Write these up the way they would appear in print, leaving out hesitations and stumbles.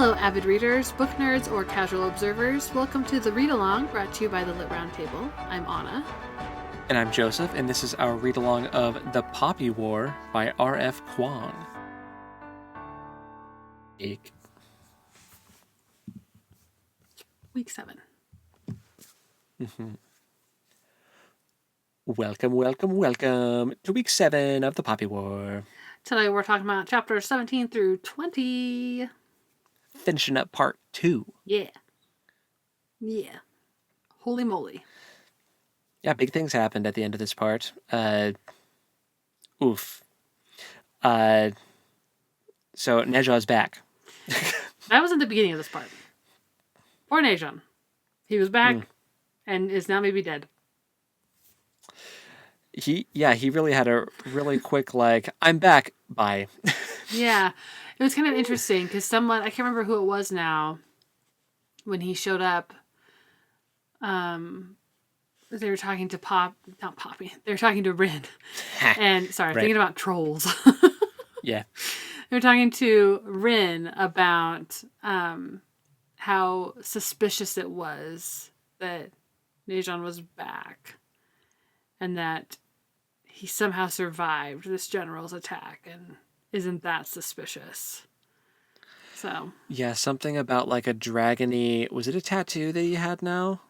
Hello, avid readers, book nerds, or casual observers. Welcome to the Read Along, brought to you by the Lit Round Table. I'm Anna. And I'm Joseph, and this is our read-along of The Poppy War by R.F. Kuang. Week 7. Mm-hmm. Welcome to week 7 of The Poppy War. Today we're talking about chapters 17 through 20. Finishing up part 2. Yeah. Holy moly. Yeah, big things happened at the end of this part. So Neja's back. That was at the beginning of this part. Poor Nejan. He was back and is now maybe dead. He really had a really quick, I'm back, bye. Yeah. It was kind of interesting because someone, I can't remember who it was now, when he showed up, they were talking to not Poppy, they were talking to Rin. And, sorry, right. Thinking about trolls. Yeah. They were talking to Rin about how suspicious it was that Nejan was back and that he somehow survived this general's attack, and isn't that suspicious? So. Yeah, something about a dragony... Was it a tattoo that he had now?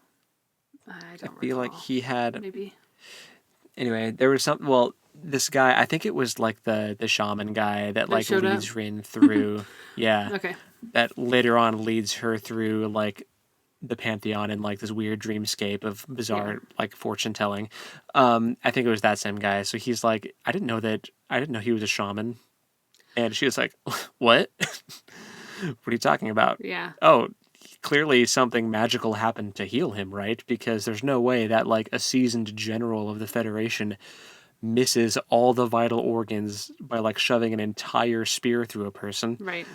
I feel recall. Like he had... Maybe. Anyway, there was something... Well, this guy, I think it was the shaman guy that leads Rin through... Yeah. Okay. That later on leads her through the Pantheon and this weird dreamscape of bizarre fortune telling. I think it was that same guy. So he's like, I didn't know he was a shaman. And she was like, what? What are you talking about? Yeah. Oh, clearly something magical happened to heal him, right? Because there's no way that a seasoned general of the Federation misses all the vital organs by shoving an entire spear through a person. Right.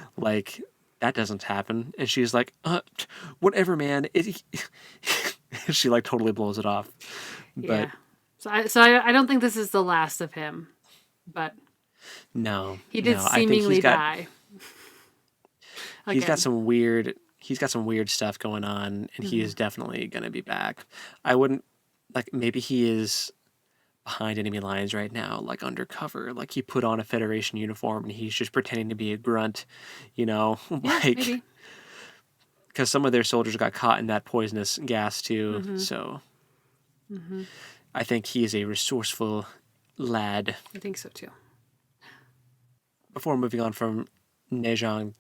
That doesn't happen. And she's like, whatever, man. She totally blows it off. But yeah. So I don't think this is the last of him, but no, he did seemingly die. He's got some weird stuff going on, and he is definitely going to be back. I wouldn't, maybe he is behind enemy lines right now, undercover, he put on a Federation uniform and he's just pretending to be a grunt, maybe. Because some of their soldiers got caught in that poisonous gas too, so I think he is a resourceful lad. I think so too. Before moving on from Nejan,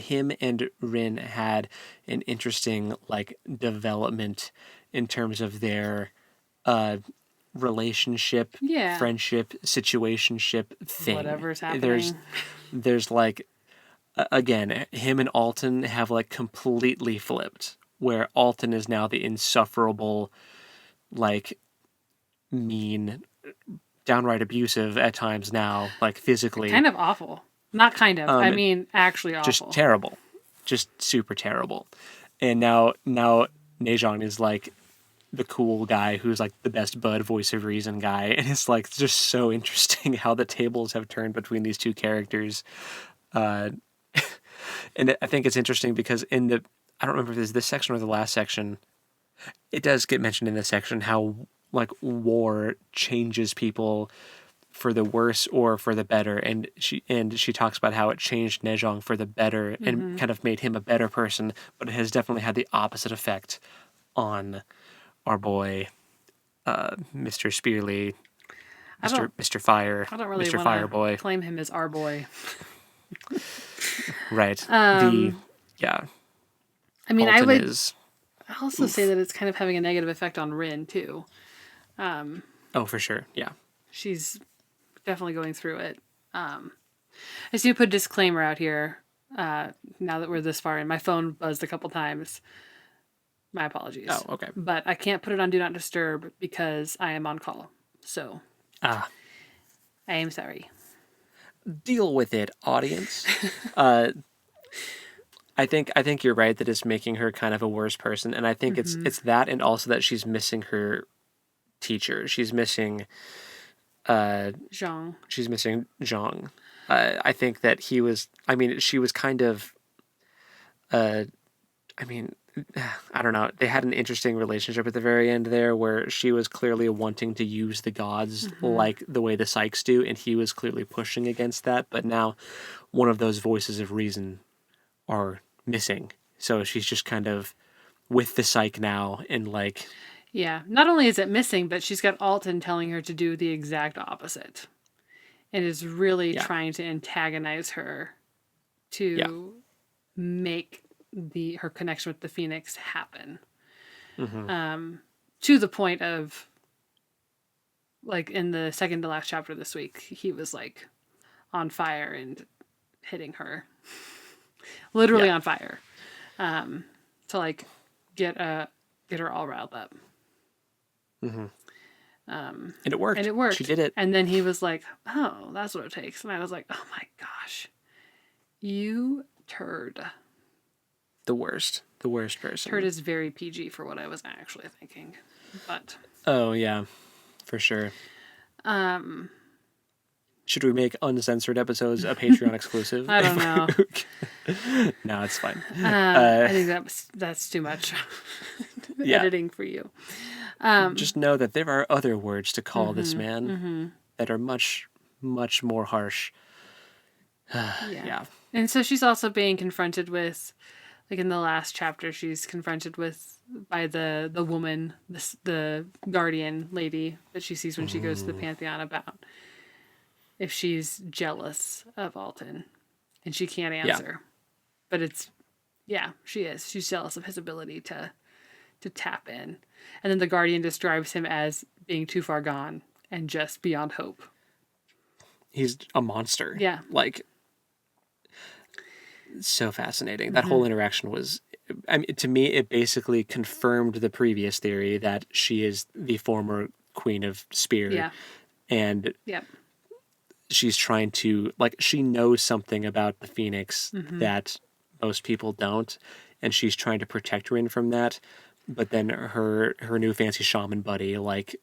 him and Rin had an interesting development in terms of their relationship, friendship, situationship thing. Whatever's happening. There's again, him and Altan have completely flipped, where Altan is now the insufferable, mean, downright abusive at times now, physically. Kind of awful. Not kind of. Actually awful. Just terrible. Just super terrible. And now Nejan is the cool guy who's the best bud, voice of reason guy. And it's just so interesting how the tables have turned between these two characters. And I think it's interesting because I don't remember if it's this section or the last section, it does get mentioned in this section how war changes people for the worse or for the better, and she talks about how it changed Nejan for the better and kind of made him a better person, but it has definitely had the opposite effect on our boy, Mr. Spearley, Mr. Fire, I don't really Mr. Fireboy. Claim him as our boy. Right. I would also say that it's kind of having a negative effect on Rin too. Oh, for sure. Yeah. She's definitely going through it. I just need to put a disclaimer out here. Now that we're this far in, my phone buzzed a couple times. My apologies. Oh, okay. But I can't put it on Do Not Disturb because I am on call. So, I am sorry. Deal with it, audience. I think you're right that it's making her kind of a worse person, and I think it's that, and also that she's missing her teacher. She's missing Zhang. She's missing Zhang. I think that she was kind of I mean, I don't know. They had an interesting relationship at the very end there where she was clearly wanting to use the gods like the way the Psyches do, and he was clearly pushing against that. But now one of those voices of reason are missing. So she's just kind of with the Psyche now and like... Yeah. Not only is it missing, but she's got Altan telling her to do the exact opposite. And is really trying to antagonize her to make her connection with the Phoenix happen. To the point of, like, in the second to last chapter this week, he was like on fire and hitting her. Literally on fire. To like get her all riled up. And it worked. And it worked. She did it. And then he was like, oh, that's what it takes. And I was like, oh my gosh. You turd. The worst person. Turd is very PG for what I was actually thinking. But. Oh, yeah. For sure. Should we make uncensored episodes a Patreon exclusive? I don't know. No, it's fine. I think that's too much editing for you. Just know that there are other words to call this man that are much, much more harsh. Yeah. And so she's also being confronted with, like in the last chapter, she's confronted by the woman, the guardian lady that she sees when she goes to the Pantheon about if she's jealous of Altan. And she can't answer. But she is. She's jealous of his ability to tap in. And then the Guardian describes him as being too far gone and just beyond hope. He's a monster. Yeah. Like, so fascinating. That whole interaction was, I mean, to me, it basically confirmed the previous theory that she is the former Queen of Spear. Yeah. And she's trying to, like, she knows something about the Phoenix that most people don't. And she's trying to protect Rin from that. But then her new fancy shaman buddy, like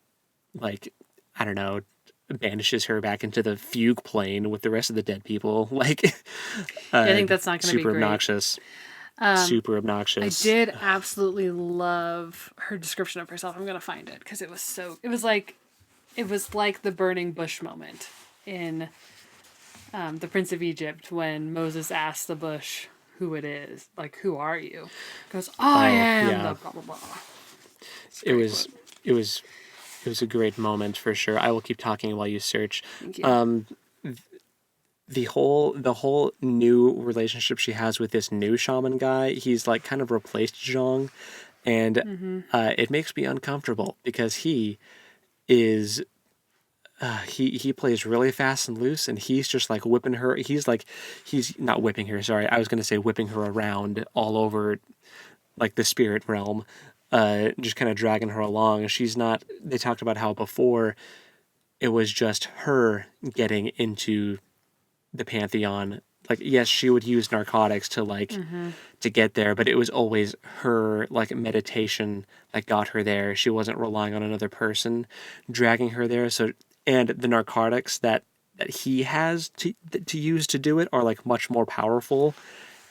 I don't know, banishes her back into the fugue plane with the rest of the dead people. Like, I think that's not going to be great. Super obnoxious. Super obnoxious. I did absolutely love her description of herself. I'm going to find it because it was like the burning bush moment in The Prince of Egypt when Moses asked the bush who it is, like, who are you? He goes, I am the blah blah blah. It was a great moment for sure. I will keep talking while you search. Thank you. The whole new relationship she has with this new shaman guy, he's like kind of replaced Zhang, and it makes me uncomfortable because he is. He plays really fast and loose, and he's just like whipping her. He's not whipping her. Sorry, I was going to say whipping her around all over, like the spirit realm, just kind of dragging her along. She's not. They talked about how before, it was just her getting into the Pantheon. Like, yes, she would use narcotics to to get there, but it was always her like meditation that got her there. She wasn't relying on another person dragging her there. So. And the narcotics that he has to use to do it are like much more powerful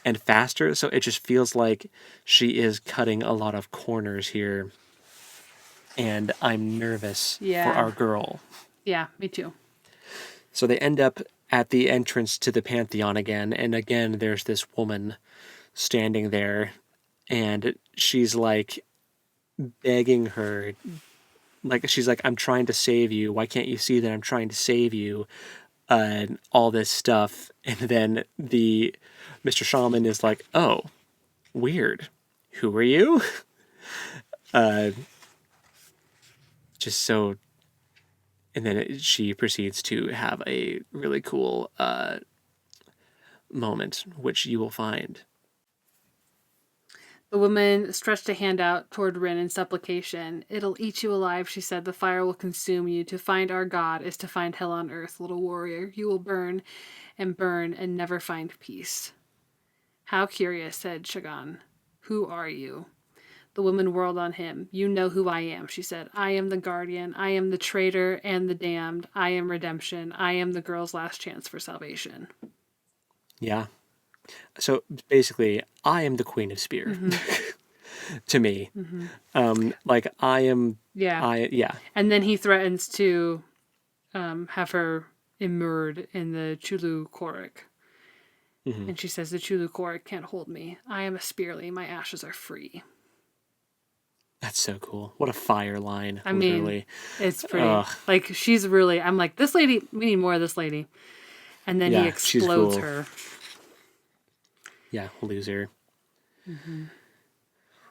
and faster. So it just feels like she is cutting a lot of corners here. And I'm nervous for our girl. Yeah, me too. So they end up at the entrance to the Pantheon again. And again, there's this woman standing there. And she's like begging her. Like, she's like, I'm trying to save you. Why can't you see that I'm trying to save you? And all this stuff. And then the Mr. Shaman is like, oh, weird. Who are you? Just so... And then she proceeds to have a really cool moment, which you will find. The woman stretched a hand out toward Rin in supplication. It'll eat you alive, she said. The fire will consume you. To find our God is to find hell on earth, little warrior. You will burn and never find peace. How curious, said Shagan. Who are you? The woman whirled on him. You know who I am, she said. I am the guardian. I am the traitor and the damned. I am redemption. I am the girl's last chance for salvation. Yeah. So basically, I am the Queen of Spear to me. Like I am. Yeah. Yeah. And then he threatens to have her immured in the Chulu Korik. And she says, the Chulu Korik can't hold me. I am a Spearly. My ashes are free. That's so cool. What a fire line, I literally. mean, it's pretty. Ugh. Like, she's really, I'm like, this lady, we need more of this lady. And then he Yeah, she's explodes cool. her. Yeah, loser.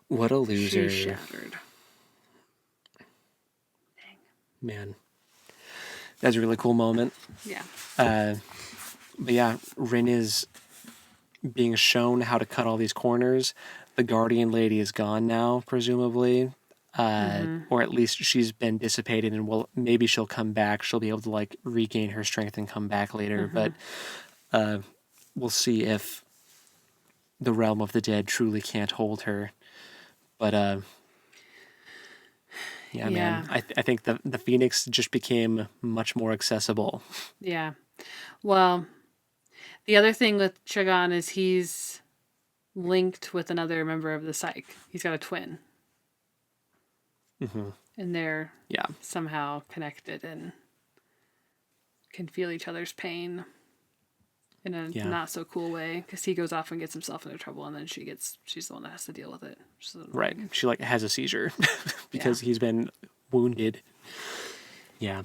What a loser. She's shattered. Man. That's a really cool moment. Yeah. But yeah, Rin is being shown how to cut all these corners. The Guardian Lady is gone now, presumably. Or at least she's been dissipated, and well, maybe she'll come back. She'll be able to like regain her strength and come back later. But we'll see if the realm of the dead truly can't hold her. But yeah, man, I think the Phoenix just became much more accessible. Yeah. Well, the other thing with Chagan is he's linked with another member of the Psyche. He's got a twin. And they're somehow connected and can feel each other's pain in a not so cool way, because he goes off and gets himself into trouble, and then she's the one that has to deal with it. Right. She like has a seizure because he's been wounded. Yeah.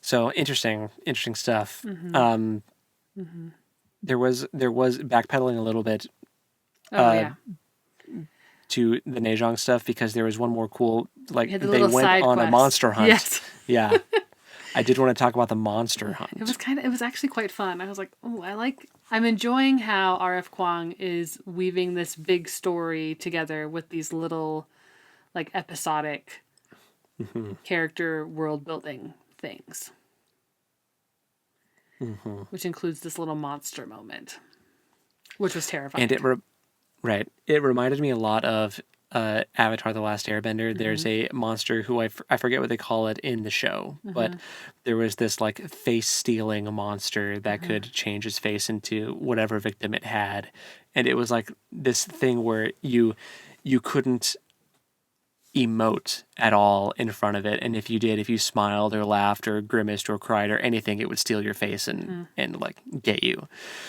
So interesting stuff. There was backpedaling a little bit to the Nejiang stuff, because there was one more cool, like they went on a monster hunt. Yes. Yeah. I did want to talk about the monster hunt. It was actually quite fun. I was like, oh, I'm enjoying how R.F. Kuang is weaving this big story together with these little like episodic character world building things. Which includes this little monster moment, which was terrifying. And it reminded me a lot of Avatar: The Last Airbender. There's a monster who I forget what they call it in the show, but there was this like face stealing monster that could change his face into whatever victim it had, and it was like this thing where you couldn't emote at all in front of it, and if you smiled or laughed or grimaced or cried or anything, it would steal your face and like get you.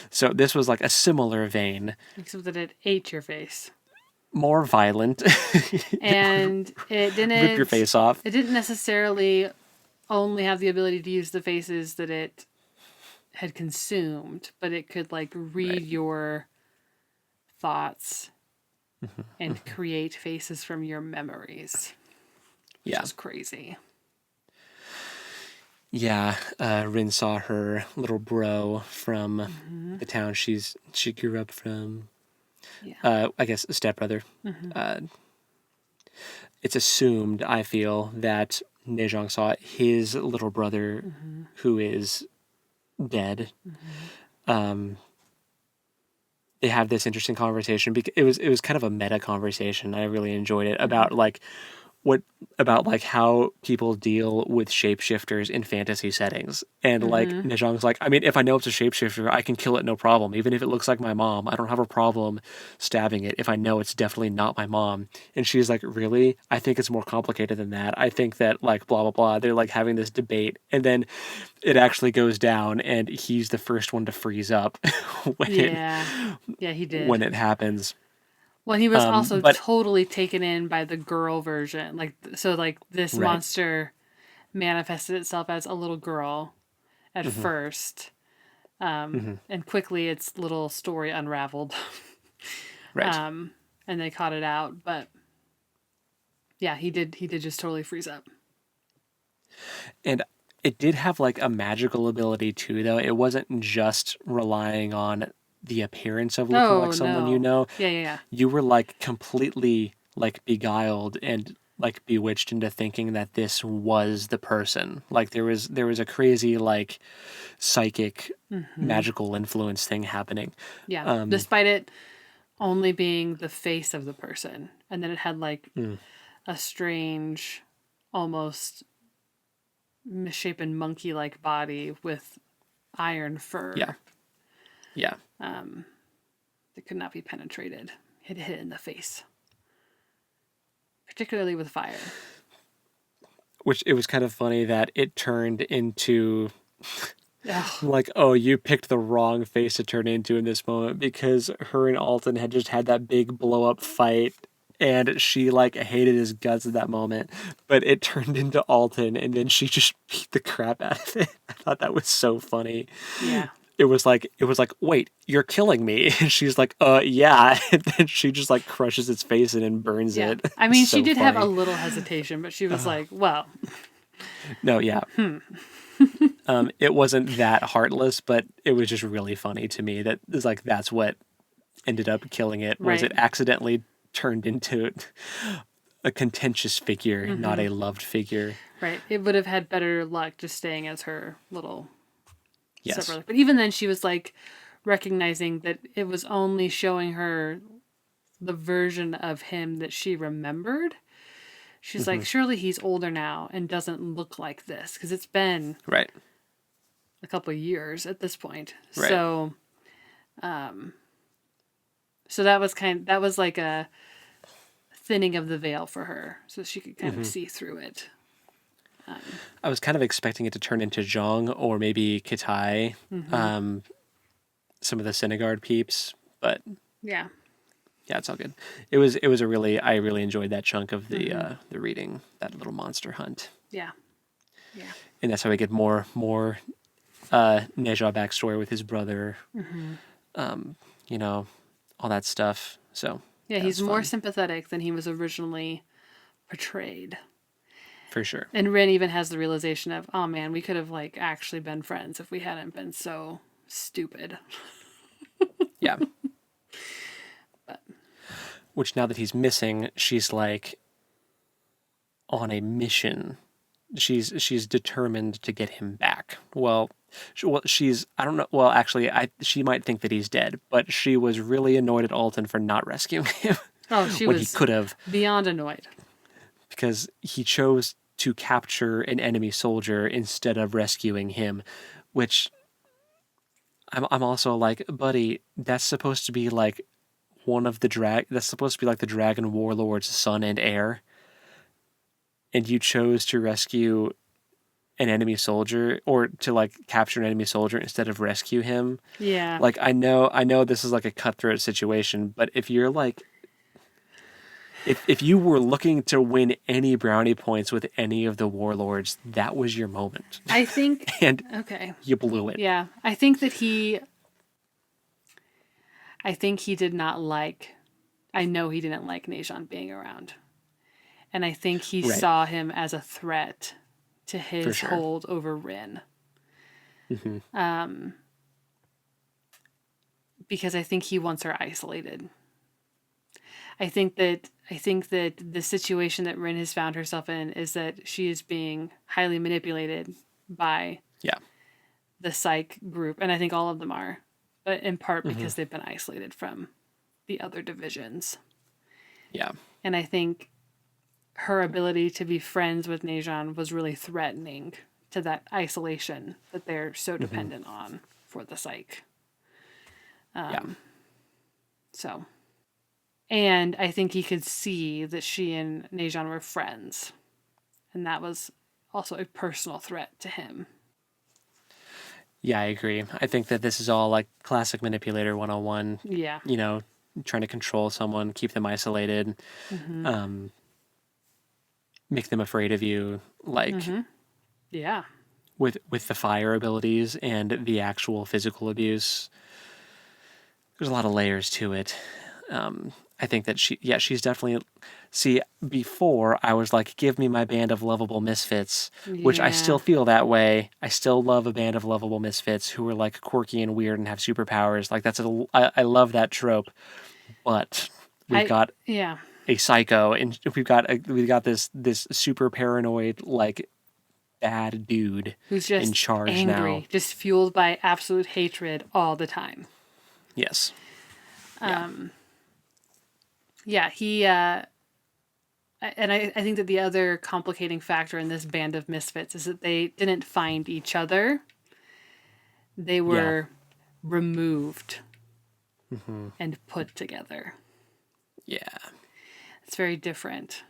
So this was like a similar vein, except that it ate your face. More violent. And it didn't rip your face off. It didn't necessarily only have the ability to use the faces that it had consumed, but it could like read your thoughts and create faces from your memories. Which is crazy. Yeah, Rin saw her little bro from the town she grew up from. Yeah. I guess a stepbrother. It's assumed, I feel, that Nejiang saw his little brother, who is dead. They have this interesting conversation. It was kind of a meta conversation. I really enjoyed it about how people deal with shapeshifters in fantasy settings. And like Nejiang's like, I mean, if I know it's a shapeshifter, I can kill it no problem. Even if it looks like my mom, I don't have a problem stabbing it if I know it's definitely not my mom. And she's like, really? I think it's more complicated than that. I think that like blah blah blah. They're like having this debate, and then it actually goes down, and he's the first one to freeze up when he did when it happens. Well, he was also totally taken in by the girl version. This monster manifested itself as a little girl at first. And quickly its little story unraveled. And they caught it out. But yeah, he did just totally freeze up. And it did have like a magical ability too, though. It wasn't just relying on the appearance of looking like someone you know. Yeah. You were like completely like beguiled and like bewitched into thinking that this was the person. Like there was a crazy like psychic magical influence thing happening. Yeah. Despite it only being the face of the person. And then it had like a strange, almost misshapen monkey like body with iron fur. Yeah. Yeah. That could not be penetrated. Hit in the face. Particularly with fire. Which it was kind of funny that it turned into Ugh. like, oh, you picked the wrong face to turn into in this moment, because her and Alton had just had that big blow up fight and she like hated his guts at that moment, but it turned into Alton and then she just beat the crap out of it. I thought that was so funny. Yeah. It was like, wait, you're killing me. And she's like, yeah. And then she just like crushes its face in and burns Yeah. it. I mean, So she did have a funny. little hesitation, but she was like, well. No, yeah. It wasn't that heartless, but it was just really funny to me that it's like that's what ended up killing it. Was Right. it accidentally turned into a contentious figure, not a loved figure? Right. It would have had better luck just staying as her little Yes. separate. But even then, she was like recognizing that it was only showing her the version of him that she remembered. She's like, surely he's older now and doesn't look like this, because it's been Right. a couple of years at this point. Right. So, so that was like a thinning of the veil for her, so she could kind of see through it. I was kind of expecting it to turn into Zhong or maybe Kitai, some of the Synagard peeps, but Yeah. yeah, it's all good. It was a really, I really enjoyed that chunk of the reading, that little monster hunt. Yeah. Yeah. And that's how we get more Neja backstory with his brother, you know, all that stuff. So Yeah, that he's was more fun, sympathetic than he was originally portrayed. for sure. And Rin even has the realization of, oh man, we could have like actually been friends if we hadn't been so stupid. Yeah. But Which now that he's missing, she's like on a mission. She's determined to get him back. Well, she's I don't know. Well, actually, she might think that he's dead, but she was really annoyed at Alton for not rescuing him oh, she when was he could have, beyond annoyed. because he chose to capture an enemy soldier instead of rescuing him, which I'm also like, buddy, that's supposed to be like one of the that's supposed to be like the dragon warlord's son and heir, and you chose to rescue an enemy soldier, or to like capture an enemy soldier instead of rescue him. Yeah. Like, I know this is like a cutthroat situation, but if you're like, if you were looking to win any brownie points with any of the warlords, that was your moment. I think And okay. you blew it. Yeah. I think he did not like, I know he didn't like Nejan being around. And I think he Right. saw him as a threat to his sure. hold over Rin. Because I think he wants her isolated. I think that the situation that Rin has found herself in is that she is being highly manipulated by Yeah. the psych group, and I think all of them are, but in part because they've been isolated from the other divisions. Yeah. And I think her ability to be friends with Nejan was really threatening to that isolation that they're so dependent on for the psych. Yeah. So, and I think he could see that she and Nejan were friends, and that was also a personal threat to him. Yeah, I agree. I think that this is all like classic manipulator 101. Yeah. You know, trying to control someone, keep them isolated, make them afraid of you, like Yeah. with the fire abilities and the actual physical abuse. There's a lot of layers to it. I think that she's definitely. See, before I was like, give me my band of lovable misfits, which I still Yeah. feel that way. I still love a band of lovable misfits who are like quirky and weird and have superpowers. Like I love that trope. But we've got Yeah. a psycho, and we've got this super paranoid, like, bad dude Who's just in charge angry, now. just fueled by absolute hatred all the time. Yes. Yeah, he and I think that the other complicating factor in this band of misfits is that they didn't find each other. They were removed and put together. Yeah. It's very different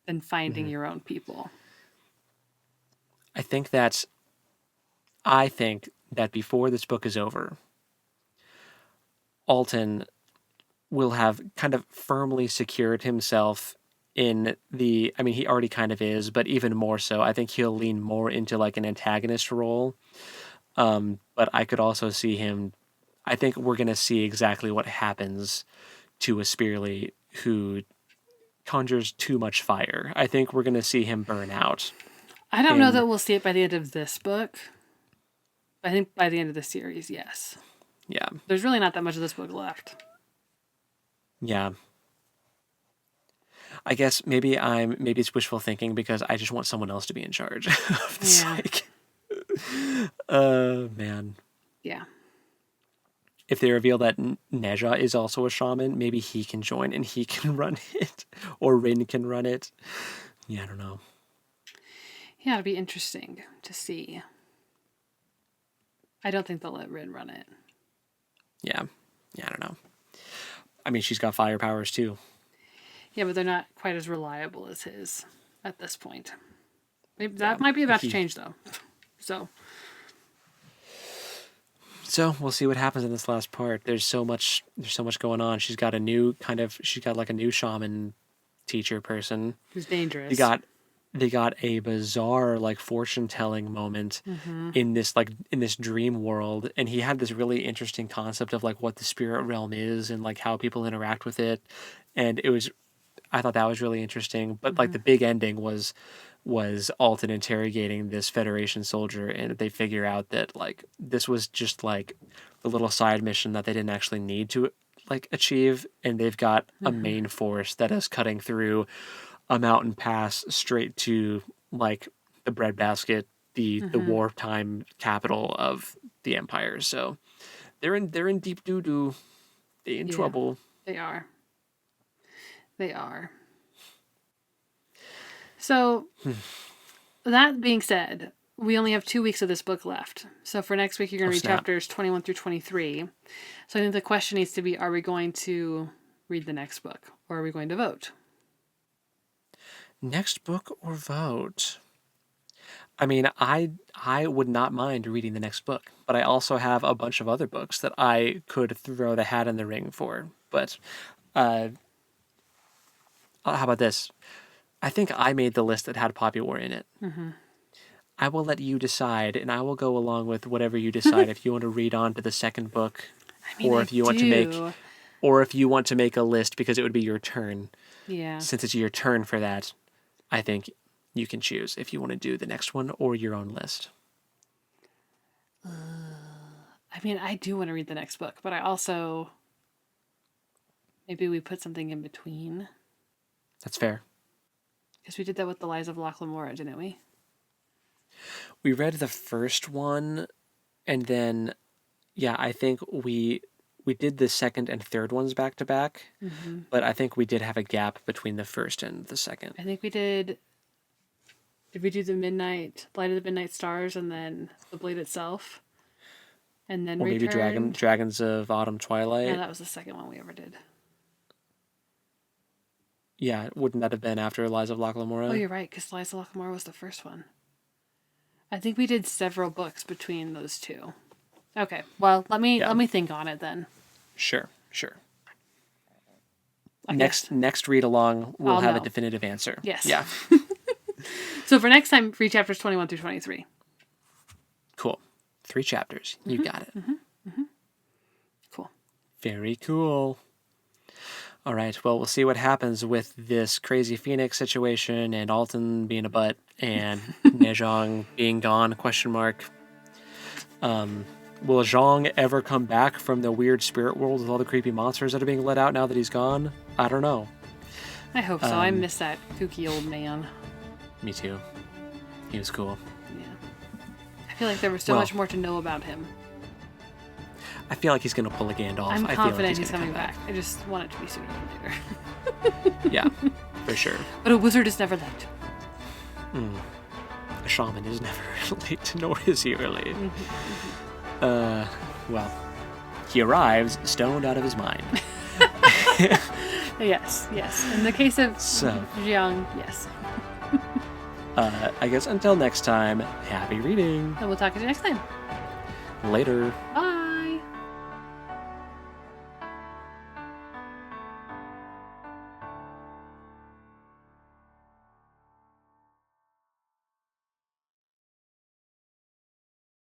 than finding your own people. I think that before this book is over, Altan will have kind of firmly secured himself in the, I mean, he already kind of is, but even more so. I think he'll lean more into like an antagonist role. But I could also see him, I think we're going to see exactly what happens to a Spearly who conjures too much fire. I think we're going to see him burn out. I don't know that we'll see it by the end of this book. I think by the end of the series, yes. Yeah. There's really not that much of this book left. Yeah. I guess maybe it's wishful thinking because I just want someone else to be in charge of the psych. Man. Yeah. If they reveal that Neja is also a shaman, maybe he can join and he can run it. Or Rin can run it. Yeah, I don't know. Yeah, it'll be interesting to see. I don't think they'll let Rin run it. Yeah. Yeah, I don't know. I mean, she's got fire powers too. Yeah, but they're not quite as reliable as his at this point. Maybe that might be about to change, though. So we'll see what happens in this last part. There's so much going on. She's got like a new shaman teacher person. Who's dangerous. They got a bizarre like fortune telling moment in this dream world, and he had this really interesting concept of like what the spirit realm is and like how people interact with it, and I thought that was really interesting. But like the big ending was Altan interrogating this Federation soldier, and they figure out that like this was just like the little side mission that they didn't actually need to like achieve, and they've got a main force that is cutting through a mountain pass straight to like the breadbasket, the wartime capital of the Empire. So they're in deep doo-doo. They're in trouble. They are. So, that being said, we only have 2 weeks of this book left. So for next week, you're going to read chapters 21 through 23. So I think the question needs to be, are we going to read the next book? Or are we going to vote? Next book or vote? I mean, I would not mind reading the next book, but I also have a bunch of other books that I could throw the hat in the ring for. But how about this? I think I made the list that had Poppy War in it. I will let you decide, and I will go along with whatever you decide. If you want to read on to the second book, or if you want to make a list because it would be your turn. Yeah. Since it's your turn for that, I think you can choose if you want to do the next one or your own list. I mean, I do want to read the next book, but I also... Maybe we put something in between. That's fair. Because we did that with the Lies of Loch Lamora, didn't we? We read the first one, and then, yeah, I think we did the second and third ones back to back, but I think we did have a gap between the first and the second. I think we did. Did we do the Light of the Midnight Stars, and then the Blade itself, and then maybe Dragons of Autumn Twilight? Yeah, that was the second one we ever did. Yeah, wouldn't that have been after Lies of Loch Lamora? Oh, you're right, because Lies of Loch Lamora was the first one. I think we did several books between those two. Okay, well, let me think on it then. Sure. Next read along, we'll have a definitive answer. Yes. Yeah. So for next time, read chapters 21 through 23. Cool. 3 chapters. You got it. Cool. Very cool. All right. Well, we'll see what happens with this crazy Phoenix situation and Altan being a butt and Nejong being gone, ? Will Zhang ever come back from the weird spirit world with all the creepy monsters that are being let out now that he's gone? I don't know. I hope so. I miss that kooky old man. Me too. He was cool. Yeah. I feel like there was so much more to know about him. I feel like he's going to pull a Gandalf. I'm confident he's coming back. I just want it to be sooner than later. Yeah, for sure. But a wizard is never late. A shaman is never late, nor is he early. Well, he arrives stoned out of his mind. Yes. In the case of So. Jiang, yes. I guess until next time, happy reading. And we'll talk to you next time. Later. Bye.